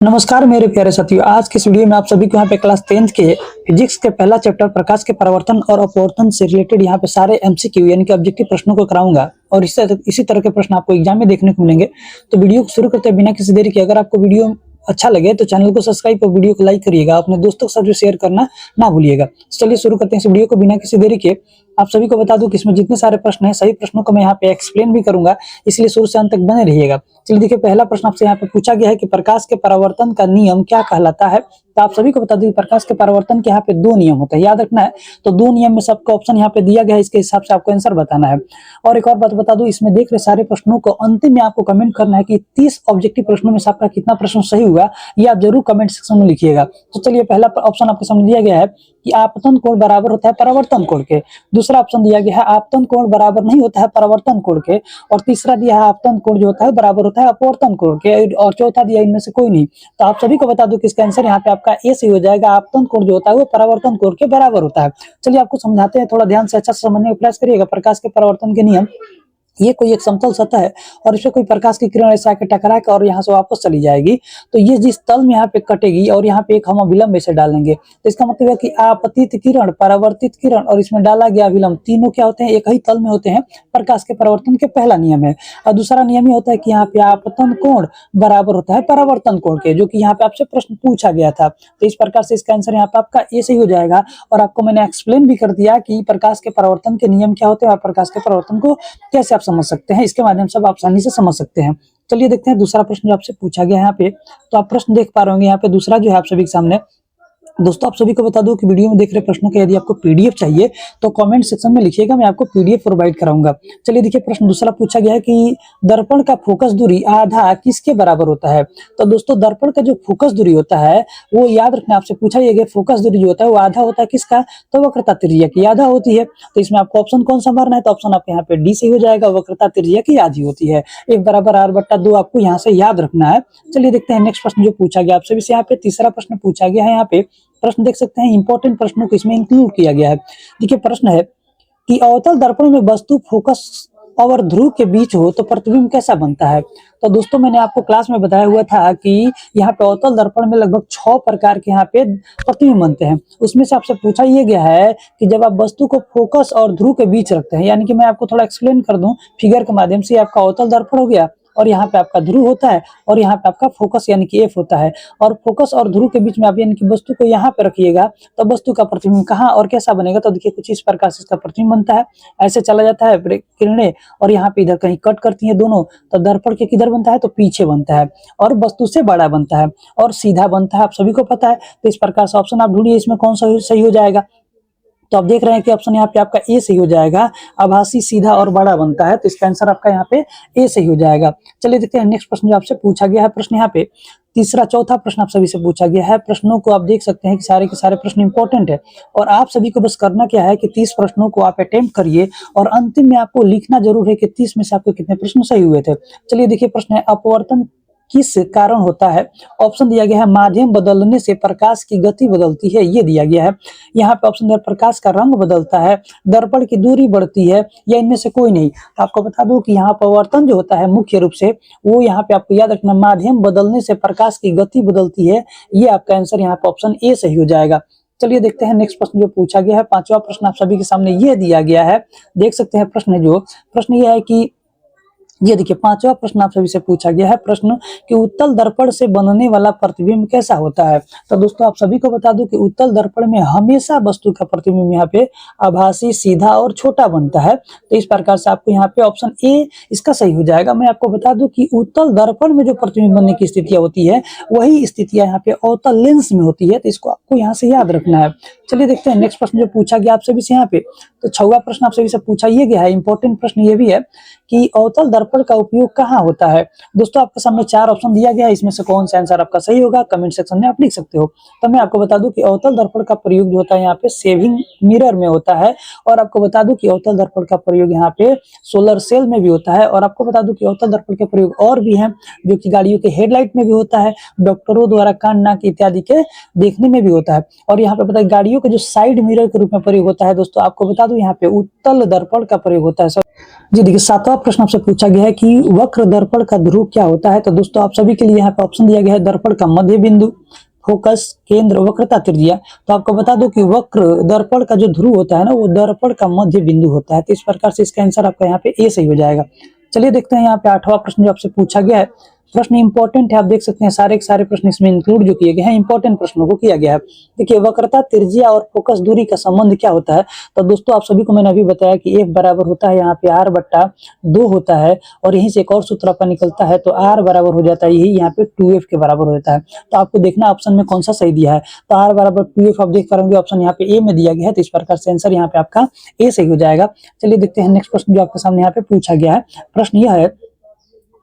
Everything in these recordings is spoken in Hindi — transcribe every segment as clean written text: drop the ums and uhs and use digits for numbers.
नमस्कार मेरे प्यारे साथियों, आज के इस वीडियो में आप सभी को यहाँ पे क्लास 10th के फिजिक्स के पहला चैप्टर प्रकाश के परावर्तन और अपवर्तन से रिलेटेड यहाँ पे सारे एमसीक्यू यानी कि ऑब्जेक्टिव प्रश्नों को कराऊंगा और इसी तरह के प्रश्न आपको एग्जाम में देखने को मिलेंगे। तो वीडियो को शुरू करते हैं बिना किसी देरी के। अगर आपको वीडियो अच्छा लगे तो चैनल को सब्सक्राइब और वीडियो को लाइक करिएगा, अपने दोस्तों के साथ भी शेयर करना ना भूलिएगा। चलिए शुरू करते हैं इस वीडियो को बिना किसी देरी के। आप सभी को बता दूं कि इसमें जितने सारे प्रश्न हैं सही प्रश्नों को मैं यहाँ पे एक्सप्लेन भी करूंगा, इसलिए शुरू से अंत तक बने रहिएगा। चलिए देखिए, पहला प्रश्न आपसे यहाँ पे पूछा गया है कि प्रकाश के परावर्तन का नियम क्या कहलाता है। तो आप सभी को बता दूं प्रकाश के परावर्तन के यहाँ पे दो नियम होते हैं, याद रखना है। तो दो नियम में सबका ऑप्शन यहाँ पे दिया गया है, इसके हिसाब से आपको आंसर बताना है। और एक और बात बता दूं, इसमें देख रहे सारे प्रश्नों को अंतिम में आपको कमेंट करना है कि 30 ऑब्जेक्टिव प्रश्नों में से आपका कितना प्रश्न सही हुआ, ये आप जरूर कमेंट सेक्शन में लिखिएगा। तो चलिए, पहला ऑप्शन आपके सामने दिया गया है कि आपतन कोण बराबर होता है परावर्तन कोण के। दूसरा ऑप्शन दिया गया है आपतन कोण बराबर नहीं होता है परावर्तन कोण के। और तीसरा दिया है आपतन कोण जो होता है बराबर होता है अपवर्तन कोण के। और चौथा दिया इनमें से कोई नहीं। तो आप सभी को बता दूं कि इसका आंसर यहाँ पे आपका ए सही हो जाएगा। आपतन कोण जो होता है वो परावर्तन कोण के बराबर होता है। चलिए आपको समझाते हैं, थोड़ा ध्यान से अच्छा से समझने का प्रयास करिएगा। प्रकाश के परावर्तन के नियम, ये कोई एक समतल सतह है और इसमें कोई प्रकाश की किरण ऐसे आके टकरा के और यहाँ से वापस चली जाएगी। तो ये जिस तल में यहाँ पे कटेगी और यहाँ पे एक हम अभिलंब ऐसे डालेंगे, तो इसका मतलब है कि आपतित किरण, परावर्तित किरण और इसमें डाला गया अभिलंब, तीनों क्या होते हैं, एक ही तल में होते हैं। प्रकाश के परावर्तन के पहला नियम है। और दूसरा नियम ये होता है कि यहाँ पे आपतन कोण बराबर होता है परावर्तन कोण के, जो कि यहाँ पे आपसे प्रश्न पूछा गया था। तो इस प्रकार से इसका आंसर यहाँ पे आपका ए सही हो जाएगा। और आपको मैंने एक्सप्लेन भी कर दिया कि प्रकाश के परावर्तन के नियम क्या होते हैं और प्रकाश के परावर्तन को कैसे आप समझ सकते हैं, इसके माध्यम से आप आसानी से समझ सकते हैं। चलिए देखते हैं दूसरा प्रश्न जो आपसे पूछा गया है यहाँ पे। तो आप प्रश्न देख पा रहे होंगे यहाँ पे दूसरा जो है आप सभी के सामने। दोस्तों आप सभी को बता दूं कि वीडियो में देख रहे प्रश्नों के यदि आपको पीडीएफ चाहिए तो कमेंट सेक्शन में लिखिएगा, मैं आपको पीडीएफ प्रोवाइड कराऊंगा। चलिए देखिए, प्रश्न दूसरा पूछा गया है कि दर्पण का फोकस दूरी आधा किसके बराबर होता है। तो दोस्तों दर्पण का जो फोकस दूरी होता है वो याद रखना, आपसे पूछा गया फोकस दूरी जो होता है वो आधा होता है किसका, तो वक्रता त्रिज्या की आधा होती है। तो इसमें आपको ऑप्शन कौन सा मारना है, तो ऑप्शन आपके यहाँ पे डी सही हो जाएगा। वक्रता त्रिज्या की आधी होती है, 1 बराबर r/2 आपको यहाँ से याद रखना है। चलिए देखते हैं नेक्स्ट प्रश्न जो पूछा गया आपसे यहाँ पे। तीसरा प्रश्न पूछा गया है यहाँ पे। प्रश्न देख सकते हैं, इंपॉर्टेंट प्रश्नों को इसमें इंक्लूड किया गया है। देखिए प्रश्न है कि अवतल दर्पण में वस्तु फोकस और ध्रुव के बीच हो तो प्रतिबिंब कैसा बनता है। तो दोस्तों मैंने आपको क्लास में बताया हुआ था कि यहाँ पे अवतल दर्पण में लगभग 6 प्रकार के यहाँ पे प्रतिबिंब बनते हैं। उसमें से आपसे पूछा ये गया है कि जब आप वस्तु को फोकस और ध्रुव के बीच रखते हैं, यानी कि मैं आपको थोड़ा एक्सप्लेन कर दूं फिगर के माध्यम से, आपका अवतल दर्पण हो गया और यहाँ पे आपका ध्रुव होता है और यहाँ पे आपका फोकस यानी कि एफ होता है। और फोकस और ध्रुव के बीच में आप यानी कि वस्तु को यहाँ पे रखिएगा तो वस्तु का प्रतिबिंब कहाँ और कैसा बनेगा। तो देखिए कुछ इस प्रकार से इसका प्रतिबिंब बनता है, ऐसे चला जाता है किरणें और यहाँ पे इधर कहीं कट करती है दोनों, तो दर्पण के किधर बनता है, तो पीछे बनता है और वस्तु से बड़ा बनता है और सीधा बनता है, आप सभी को पता है। तो इस प्रकार से ऑप्शन आप ढूंढिए इसमें कौन सा सही हो जाएगा। तो आप देख रहे हैं कि ऑप्शन यहाँ पे आपका ए सही हो जाएगा, आभासी, सीधा और बड़ा बनता है। तो इसका आंसर आपका यहाँ पे ए सही हो जाएगा। चलिए देखते हैं नेक्स्ट प्रश्न जो आपसे पूछा गया है। प्रश्न यहाँ पे तीसरा चौथा प्रश्न आप सभी से पूछा गया है। प्रश्नों को आप देख सकते हैं कि सारे के सारे प्रश्न इंपॉर्टेंट है और आप सभी को बस करना क्या है कि 30 प्रश्नों को आप अटेम्प्ट करिए और अंतिम में आपको लिखना जरूर है कि 30 में से आपको कितने प्रश्न सही हुए थे। चलिए देखिए, प्रश्न है अपवर्तन किस कारण होता है। ऑप्शन दिया गया है माध्यम बदलने से प्रकाश की गति बदलती है, ये दिया गया है। यहाँ पे ऑप्शन प्रकाश का रंग बदलता है, दर्पण की दूरी बढ़ती है, या इनमें से कोई नहीं। आपको बता दूं कि यहाँ परावर्तन जो होता है मुख्य रूप से वो यहाँ पे आपको याद रखना, माध्यम बदलने से प्रकाश की गति बदलती है, ये आपका आंसर यहाँ पे ऑप्शन ए सही हो जाएगा। चलिए देखते हैं नेक्स्ट प्रश्न जो पूछा गया है। पांचवा प्रश्न आप सभी के सामने ये दिया गया है, देख सकते हैं। प्रश्न ये है कि ये देखिए पांचवा प्रश्न आप सभी से पूछा गया है। प्रश्न कि उत्तल दर्पण से बनने वाला प्रतिबिंब कैसा होता है। तो दोस्तों आप सभी को बता दूं कि उत्तल दर्पण में हमेशा वस्तु का प्रतिबिंब यहाँ पे आभासी, सीधा और छोटा बनता है। तो इस प्रकार से आपको यहाँ पे ऑप्शन ए इसका सही हो जाएगा। मैं आपको बता दूं कि उत्तल दर्पण में जो प्रतिबिंब बनने की स्थितियां होती है वही स्थितियां यहाँ पे अवतल लेंस में होती है। तो इसको आपको यहाँ से याद रखना है। चलिए देखते हैं नेक्स्ट प्रश्न जो पूछा गया आप सभी से यहाँ पे। तो 6वां प्रश्न आप सभी से पूछा ये गया है, इंपॉर्टेंट प्रश्न ये भी है कि अवतल दर्पण का उपयोग कहाँ होता है। दोस्तों आपके सामने 4 ऑप्शन दिया गया है, इसमें से कौन सा आंसर आपका सही होगा कमेंट सेक्शन में आप लिख सकते हो। तो मैं आपको बता दूं कि अवतल दर्पण का प्रयोग जो होता है यहाँ पे सेविंग मिरर में होता है। और आपको बता दूं कि अवतल दर्पण का प्रयोग यहाँ पे सोलर सेल में भी होता है। और आपको बता दूं कि अवतल दर्पण के प्रयोग और भी हैं, जो कि गाड़ियों के हेडलाइट में भी होता है, डॉक्टरों द्वारा कान नाक इत्यादि के देखने में भी होता है। और यहाँ पे पता है गाड़ियों के जो साइड मिरर के रूप में प्रयोग होता है। दोस्तों आपको बता दूं यहाँ पे उत्तल दर्पण का प्रयोग होता है। जी देखिए 7वां प्रश्न आपसे पूछा गया गया है कि वक्र दर्पण का ध्रुव क्या होता है। तो दोस्तों आप सभी के लिए यहाँ पे ऑप्शन दिया गया है दर्पण का मध्य बिंदु, फोकस, केंद्र, वक्रता, त्रिज्या। तो आपको बता दो कि वक्र दर्पण का जो ध्रुव होता है ना, वो दर्पण का मध्य बिंदु होता है। तो इस प्रकार से इसका आंसर आपका यहाँ पे ए सही हो जाएगा। चलिए देखते हैं यहाँ पे 8वां प्रश्न जो आपसे पूछा गया है। प्रश्न इंपॉर्टेंट है, आप देख सकते हैं सारे के सारे प्रश्न इसमें इंक्लूड जो किए गए हैं, इंपॉर्टेंट प्रश्नों को किया गया है। देखिए वक्रता, त्रिज्या और फोकस दूरी का संबंध क्या होता है। तो दोस्तों आप सभी को मैंने अभी बताया कि F बराबर होता है यहाँ पे R/2 होता है, और यहीं से एक और सूत्र आपका निकलता है, तो R बराबर हो जाता है यही यहाँ पे 2F के बराबर हो जाता है। तो आपको देखना ऑप्शन में कौन सा सही दिया है। तो R बराबर 2F आप देख पा रहे होंगे ऑप्शन यहाँ पे ए में दिया गया है। तो इस प्रकार से आंसर यहाँ पे आपका ए सही हो जाएगा। चलिए देखते हैं नेक्स्ट प्रश्न जो आपके सामने यहाँ पे पूछा गया है। प्रश्न यह है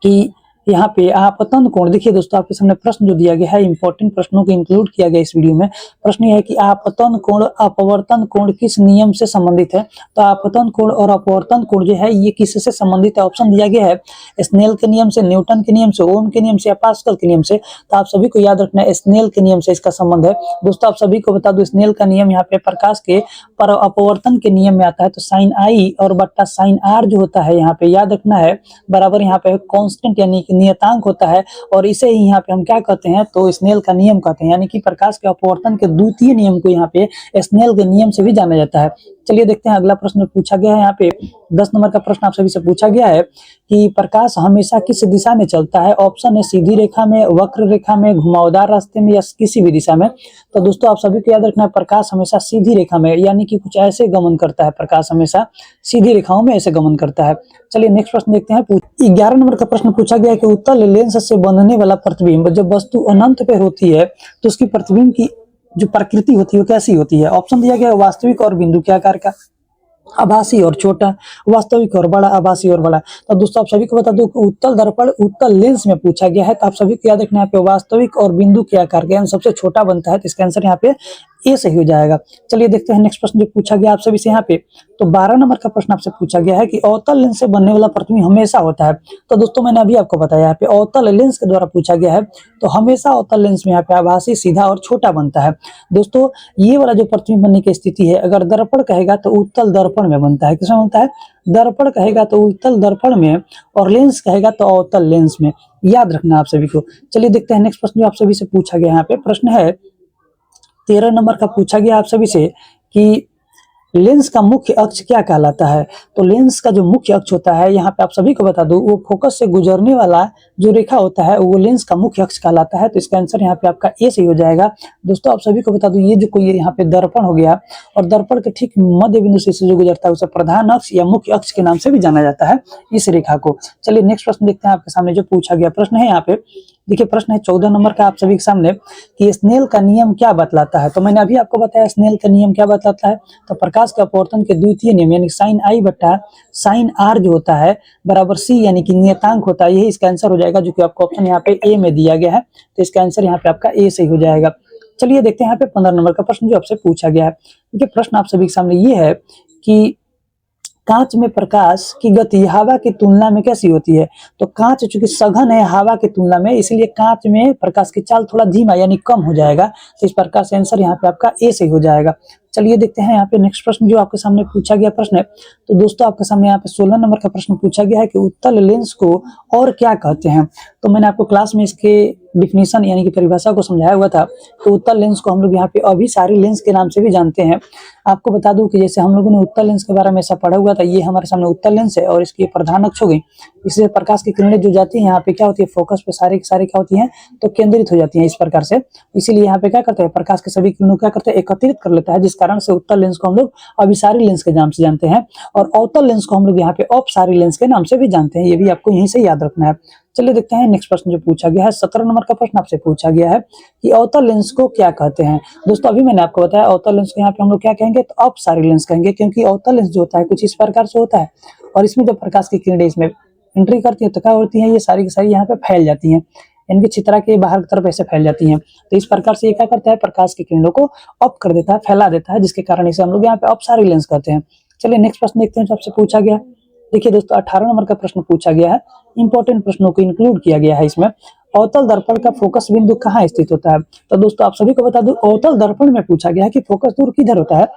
कि यहाँ पे आपतन कोण, देखिए दोस्तों आपके सामने प्रश्न जो दिया गया है, इंपॉर्टेंट प्रश्नों को इंक्लूड किया गया इस वीडियो में। प्रश्न यह है कि आपतन कोण अपवर्तन कोण किस नियम से संबंधित है। तो आपतन कोण और अपवर्तन कोण जो है ये किससे संबंधित है। ऑप्शन दिया गया है स्नेल के नियम से, न्यूटन के नियम से, ओम के नियम से या पास्कल के नियम से। तो आप सभी को याद रखना है स्नेल के नियम से इसका संबंध है। दोस्तों आप सभी को बता दो स्नेल का नियम यहाँ पे प्रकाश के पर अपवर्तन के नियम में आता है। तो साइन आई और बट्टा साइन आर जो होता है यहाँ पे याद रखना है बराबर यहाँ पे कांस्टेंट यानी कि नियतांक होता है, और इसे ही यहाँ पे हम क्या कहते हैं तो स्नेल का नियम कहते हैं, यानी कि प्रकाश के अपवर्तन के द्वितीय नियम को यहाँ पे स्नेल के नियम से भी जाना जाता है। चलिए देखते हैं अगला प्रश्न पूछा गया है। यहाँ पे 10 नंबर का प्रश्न आप सभी से पूछा गया है कि प्रकाश हमेशा किस दिशा में चलता है। ऑप्शन है सीधी रेखा में, वक्र रेखा में, घुमावदार रास्ते में या किसी भी दिशा में। तो दोस्तों आप सभी को याद रखना है प्रकाश हमेशा सीधी रेखा में, यानी कि कुछ ऐसे गमन करता है, प्रकाश हमेशा सीधी रेखाओं में ऐसे गमन करता है। चलिए नेक्स्ट प्रश्न देखते हैं। 11 नंबर का प्रश्न पूछा गया है कि उत्तल लेंस से बनने वाला प्रतिबिंब जब वस्तु अनंत पे होती है तो उसकी प्रतिबिंब की जो प्रकृति होती है वो कैसी होती है। ऑप्शन दिया गया है वास्तविक और बिंदु के आकार का, आभासी और छोटा, वास्तविक और बड़ा, आभासी और बड़ा। तो दोस्तों आप सभी को बता दो उत्तल दर्पण उत्तल लेंस में पूछा गया है। तो आप सभी को याद रखना है यहाँ पे वास्तविक और बिंदु के आकार का सबसे छोटा बनता है। तो इसका आंसर यहाँ पे ए सही हो जाएगा। चलिए देखते हैं नेक्स्ट प्रश्न जो पूछा गया आप सभी से यहाँ पे। तो 12 नंबर का प्रश्न आपसे पूछा गया है कि अवतल लेंस से बनने वाला प्रतिबिंब हमेशा होता है। तो दोस्तों मैंने अभी आपको बताया यहाँ पे अवतल लेंस के द्वारा पूछा गया है, तो हमेशा अवतल लेंस में यहाँ पे आभासी, सीधा और छोटा बनता है। दोस्तों ये वाला जो प्रतिबिंब बनने की स्थिति है, अगर दर्पण कहेगा तो उत्तल दर्पण में बनता है। किसमें बनता है? दर्पण कहेगा तो उत्तल दर्पण में, और लेंस कहेगा तो अवतल लेंस में। याद रखना आप सभी को। चलिए देखते हैं नेक्स्ट प्रश्न जो आप सभी से पूछा गया यहाँ पे। प्रश्न है 13 नंबर का पूछा गया आप सभी से कि लेंस का मुख्य अक्ष क्या कहलाता है। तो लेंस का जो मुख्य अक्ष होता है यहाँ पे आप सभी को बता दूं वो फोकस से गुजरने वाला जो रेखा होता है वो लेंस का मुख्य अक्ष कहलाता है। तो इसका आंसर यहाँ पे आपका ए सही हो जाएगा। दोस्तों आप सभी को बता दूं ये जो कोई यहाँ पे दर्पण हो गया, और दर्पण के ठीक मध्य बिंदु से जो गुजरता है उसे प्रधान अक्ष या मुख्य अक्ष के नाम से भी जाना जाता है इस रेखा को। चलिए नेक्स्ट प्रश्न देखते हैं आपके सामने जो पूछा गया प्रश्न है यहाँ पे। देखिए प्रश्न है 14 नंबर का आप सभी के सामने कि स्नेल का नियम क्या बतलाता है। तो मैंने अभी आपको बताया स्नेल का नियम क्या बतलाता है। तो प्रकाश के अपवर्तन के द्वितीय नियम यानी साइन आई बट्टा साइन आर जो होता है बराबर सी यानी कि नियतांक होता है, यही इसका आंसर हो जाएगा, जो कि आपको ऑप्शन यहाँ पे ए में दिया गया है। तो इसका आंसर यहाँ पे आपका ए सही हो जाएगा। चलिए देखते हैं यहाँ पे 15 नंबर का प्रश्न जो आपसे पूछा गया है। देखिए प्रश्न आप सभी के सामने ये है कि कांच में प्रकाश की गति हवा की तुलना में कैसी होती है। तो कांच चूंकि सघन है हवा की तुलना में, इसलिए कांच में प्रकाश की चाल थोड़ा धीमा यानी कम हो जाएगा। तो इस प्रकार से आंसर यहाँ पे आपका ए सही हो जाएगा। चलिए देखते हैं यहाँ पे नेक्स्ट प्रश्न जो आपके सामने पूछा गया प्रश्न है। तो दोस्तों आपके सामने यहाँ पे 16 नंबर का प्रश्न पूछा गया है कि उत्तल लेंस को और क्या कहते हैं। तो मैंने आपको क्लास में इसके डिफिनीशन यानी कि परिभाषा को समझाया हुआ था। तो उत्तल लेंस को हम लोग यहाँ पे अभिसारी लेंस के नाम से भी जानते हैं। आपको बता दूं कि जैसे हम लोगों ने उत्तल लेंस के बारे में ऐसा पढ़ा हुआ था, ये हमारे सामने उत्तल लेंस है और इसकी प्रधान अक्ष हो गई। इससे प्रकाश की किरणें जो जाती है यहाँ पे क्या होती है, फोकस पे सारी क्या होती है तो केंद्रित हो जाती है इस प्रकार से। इसीलिए यहाँ पे क्या करते हैं, प्रकाश के सभी किरणों क्या करते हैं, एकत्रित कर लेता है, जिस कारण से उत्तल लेंस को हम लोग अभिसारी लेंस के नाम से जानते हैं, और अवतल लेंस को हम लोग यहाँ पे अपसारी लेंस के नाम से भी जानते हैं। ये भी आपको यहीं से याद रखना है। चलिए देखते हैं नेक्स्ट प्रश्न जो पूछा गया है। 17 नंबर का प्रश्न आपसे पूछा गया है कि अवतल लेंस को क्या कहते हैं। दोस्तों अभी मैंने आपको बताया अवतल लेंस को यहाँ पे हम लोग क्या कहेंगे, तो अपसारी लेंस कहेंगे, क्योंकि अवतल लेंस जो होता है कुछ इस प्रकार से होता है, और इसमें जब प्रकाश की किरणें इसमें एंट्री करती है तो क्या होती है, ये सारी की सारी यहाँ पे फैल जाती है, इनकी चित्रा के बाहर की तरफ ऐसे फैल जाती हैं। तो इस प्रकार से ये क्या करता है, प्रकाश की किरणों को अप कर देता है, फैला देता है, जिसके कारण इसे हम लोग यहाँ पे अपसारी लेंस कहते हैं। चलिए नेक्स्ट प्रश्न देखते हैं जो आपसे पूछा गया। देखिए दोस्तों 18 नंबर का प्रश्न पूछा गया है, इंपॉर्टेंट प्रश्नों को इंक्लूड किया गया है इसमें। अवतल दर्पण का फोकस बिंदु कहाँ स्थित होता है। तो दोस्तों आप सभी को बता दूं अवतल दर्पण में पूछा गया है कि फोकस दूर किधर होता है।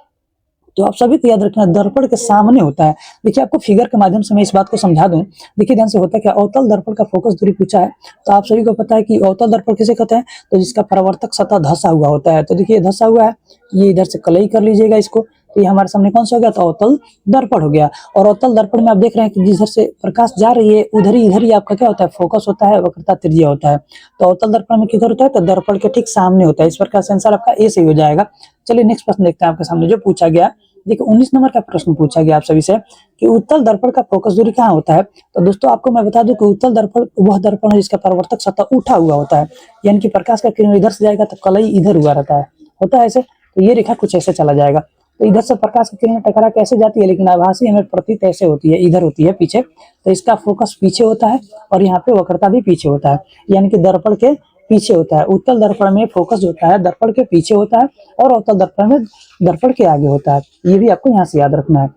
तो आप सभी को याद रखना दर्पण के सामने होता है। देखिए आपको फिगर के माध्यम से मैं इस बात को समझा दूं। देखिए ध्यान से होता है क्या, अवतल दर्पण का फोकस दूरी पूछा है तो आप सभी को पता है कि अवतल दर्पण किसे कहते हैं, तो जिसका परावर्तक सतह धंसा हुआ होता है। तो देखिए धंसा हुआ है, ये इधर से कलई कर लीजिएगा इसको, तो ये हमारे सामने कौन सा हो गया, तो अवतल दर्पण हो गया। और अवतल दर्पण में आप देख रहे हैं कि जिधर से प्रकाश जा रही है इधर ही आपका क्या होता है, फोकस होता है, वक्रता त्रिज्या होता है। तो अवतल दर्पण में किधर होता है, तो दर्पण के ठीक सामने होता है। इस प्रकार से आंसर आपका ए सही हो जाएगा। चलिए नेक्स्ट प्रश्न देखते हैं आपके सामने जो पूछा गया। देखिए 19 नंबर का प्रश्न पूछा गया आप सभी से कि उत्तल दर्पण का फोकस दूरी कहाँ होता है। तो दोस्तों आपको मैं बता दूं कि उत्तल दर्पण वह दर्पण है जिसका परावर्तक सतह उठा हुआ होता है, यानी कि प्रकाश का किरण इधर से जाएगा तो कलई इधर हुआ रहता है, होता है ऐसे। तो ये रेखा कुछ ऐसे चला जाएगा, तो इधर से प्रकाश की किरण टकरा कैसे जाती है, लेकिन आभासी हमें प्रतीत ऐसे होती है, इधर होती है पीछे। तो इसका फोकस पीछे होता है और यहाँ पे वक्रता भी पीछे होता है, यानी कि दर्पण के पीछे होता है। उत्तल दर्पण में फोकस जो होता है दर्पण के पीछे होता है और अवतल दर्पण में दर्पण के आगे होता है। ये भी आपको यहाँ से याद रखना है।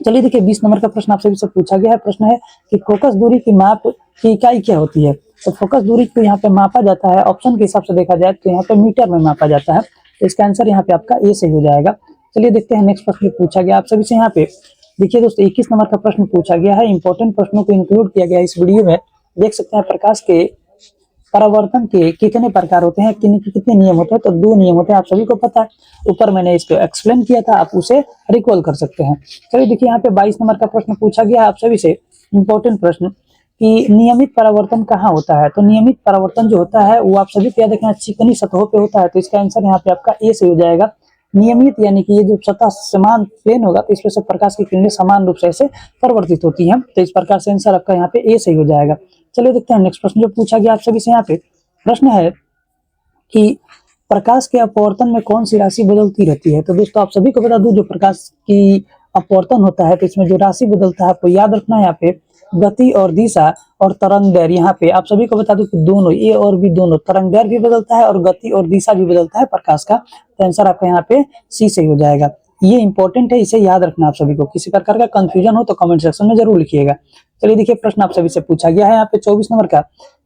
चलिए देखिए 20 नंबर का प्रश्न आपसे भी से पूछा गया है। प्रश्न है कि फोकस दूरी की माप की इकाई क्या होती है। तो फोकस दूरी को यहाँ पे मापा जाता है, ऑप्शन के हिसाब से देखा जाए तो यहाँ पे मीटर में मापा जाता है। तो इसका आंसर यहाँ पे आपका ए सही हो जाएगा। चलिए देखते हैं नेक्स्ट प्रश्न पूछा गया आप सभी से यहाँ पे। देखिए दोस्तों 21 नंबर का प्रश्न पूछा गया है, इंपॉर्टेंट प्रश्नों को इंक्लूड किया गया है इस वीडियो में। देख सकते हैं प्रकाश के परावर्तन के कितने प्रकार होते हैं, कितने नियम होते हैं, तो 2 नियम होते हैं, आप सभी को पता है। ऊपर मैंने इसको एक्सप्लेन किया था, आप उसे रिकॉल कर सकते हैं। चलिए देखिए यहाँ पे 22 नंबर का प्रश्न पूछा गया है आप सभी से, इंपॉर्टेंट प्रश्न कि नियमित परावर्तन कहाँ होता है। तो नियमित परावर्तन जो होता है वो आप सभी को याद रखना चिकनी सतहों पे होता है। तो इसका आंसर यहाँ पे आपका ए से हो जाएगा। नियमित यानी कि ये जो सतह समान प्लेन होगा तो इसमें से प्रकाश की किरणें समान रूप से ऐसे परिवर्तित होती हैं। तो इस प्रकार से आंसर आपका यहाँ पे ए सही हो जाएगा। चलिए देखते हैं नेक्स्ट प्रश्न जो पूछा गया आप सभी से यहाँ पे। प्रश्न है कि प्रकाश के अपवर्तन में कौन सी राशि बदलती रहती है। तो दोस्तों आप सभी को बता दूं जो प्रकाश की अपवर्तन होता है तो इसमें जो राशि बदलता है आपको याद रखना है यहाँ पे गति और दिशा और तरंग दैर्घ्य। यहाँ पे आप सभी को बता दूं कि दोनों ए और बी दोनों तरंग दैर्घ्य भी बदलता है और गति और दिशा भी बदलता है प्रकाश का। तो आंसर आपका यहाँ पे सी सही हो जाएगा। ये इंपॉर्टेंट है, इसे याद रखना आप सभी को। किसी प्रकार का कंफ्यूजन हो तो कमेंट सेक्शन में जरूर लिखिएगा। चलिए देखिए प्रश्न आप सभी से पूछा गया है यहाँ पे 24 नंबर का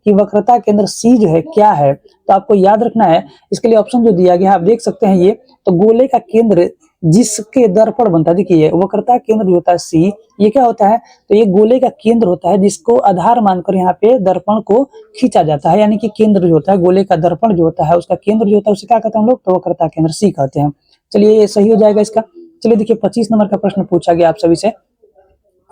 कि वक्रता केंद्र सी जो है क्या है। तो आपको याद रखना है, इसके लिए ऑप्शन जो दिया गया है आप देख सकते हैं ये। तो गोले का केंद्र जिसके दर्पण बनता है, देखिए वक्रता केंद्र जो होता है सी, ये क्या होता है, तो ये गोले का केंद्र होता है जिसको आधार मानकर यहाँ पे दर्पण को खींचा जाता है। यानी कि केंद्र जो होता है गोले का दर्पण जो होता है उसका केंद्र जो होता है उसे क्या कहते हैं हम लोग, तो वक्रता केंद्र सी कहते हैं। चलिए ये सही हो जाएगा इसका। चलिए देखिए 25 नंबर का प्रश्न पूछा गया आप सभी से।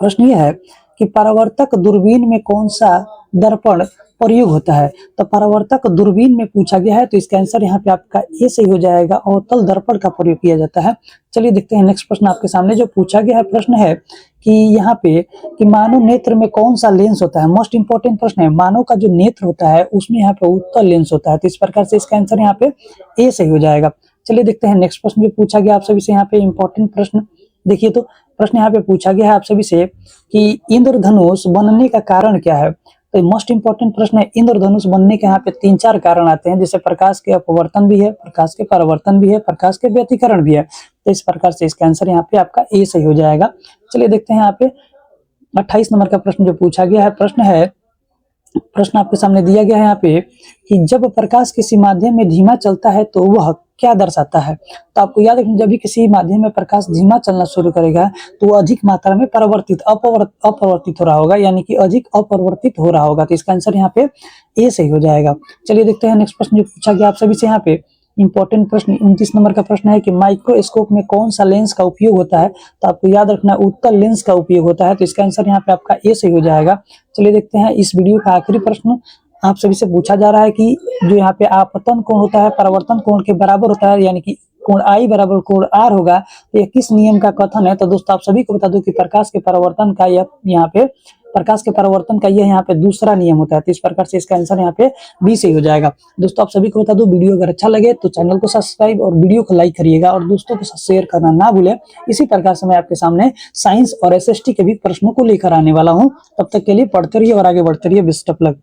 प्रश्न यह है कि परावर्तक दूरबीन में कौन सा दर्पण प्रयोग होता है। तो परावर्तक दूरबीन में पूछा गया है तो इसका आंसर यहाँ पे आपका ए सही हो जाएगा। अवतल दर्पण का प्रयोग किया जाता है। चलिए देखते हैं नेक्स्ट प्रश्न आपके सामने जो पूछा गया है। प्रश्न है कि यहाँ पे कि मानव नेत्र में कौन सा लेंस होता है। मोस्ट इंपोर्टेंट प्रश्न है, मानव का जो नेत्र होता है उसमें यहाँ पे उत्तल लेंस होता है। तो इस प्रकार से इसका आंसर यहाँ पे ए सही हो जाएगा। चलिए देखते हैं नेक्स्ट प्रश्न जो पूछा गया आप सभी से यहाँ पे इंपॉर्टेंट प्रश्न। देखिए तो प्रश्न यहाँ पे पूछा गया है आप सभी से कि इंद्रधनुष बनने का कारण क्या है। तो मोस्ट इंपोर्टेंट प्रश्न है, इंद्रधनुष बनने के यहाँ पे 3-4 कारण आते हैं, जैसे प्रकाश के अपवर्तन भी है, प्रकाश के परावर्तन भी है, प्रकाश के व्यतिकरण भी है। तो इस प्रकार से इसका आंसर यहाँ पे आपका ए सही हो जाएगा। चलिए देखते हैं यहाँ पे 28 नंबर का प्रश्न जो पूछा गया है। प्रश्न आपके सामने दिया गया है यहाँ पे कि जब प्रकाश किसी माध्यम में धीमा चलता है तो वह क्या दर्शाता है। तो आपको याद रखना, जब भी किसी माध्यम में प्रकाश धीमा चलना शुरू करेगा तो वो अधिक मात्रा में अपवर्तित हो रहा होगा, यानी कि अधिक अपरिवर्तित हो रहा होगा। तो इसका आंसर यहाँ पे ए सही हो जाएगा। चलिए देखते हैं नेक्स्ट प्रश्न जो पूछा गया आप सभी से यहाँ पे। इंपॉर्टेंट प्रश्न 29 नंबर का प्रश्न है कि माइक्रोस्कोप में कौन सा लेंस का उपयोग होता है। तो आपको याद रखना उत्तल लेंस का उपयोग होता है। तो इसका आंसर यहाँ पे आपका ए सही हो जाएगा। चलिए देखते हैं इस वीडियो का आखिरी प्रश्न आप सभी से पूछा जा रहा है कि जो यहाँ पे आपतन कोण होता है परावर्तन कोण के बराबर होता है, यानी कि कोण आई बराबर कोण आर होगा। तो ये किस नियम का कथन है। तो दोस्तों आप सभी को बता दूं कि प्रकाश के परावर्तन का यह यहाँ पे दूसरा नियम होता है। तो इस प्रकार से इसका आंसर यहाँ पे बी सही हो जाएगा। दोस्तों आप सभी को बता दूं, वीडियो अगर अच्छा लगे तो चैनल को सब्सक्राइब और वीडियो को लाइक करिएगा और दोस्तों के साथ शेयर करना ना भूलें। इसी प्रकार से मैं आपके सामने साइंस और एसएसटी के भी प्रश्नों को लेकर आने वाला हूँ। तब तक के लिए पढ़ते रहिए और आगे बढ़ते रहिए। Best of luck.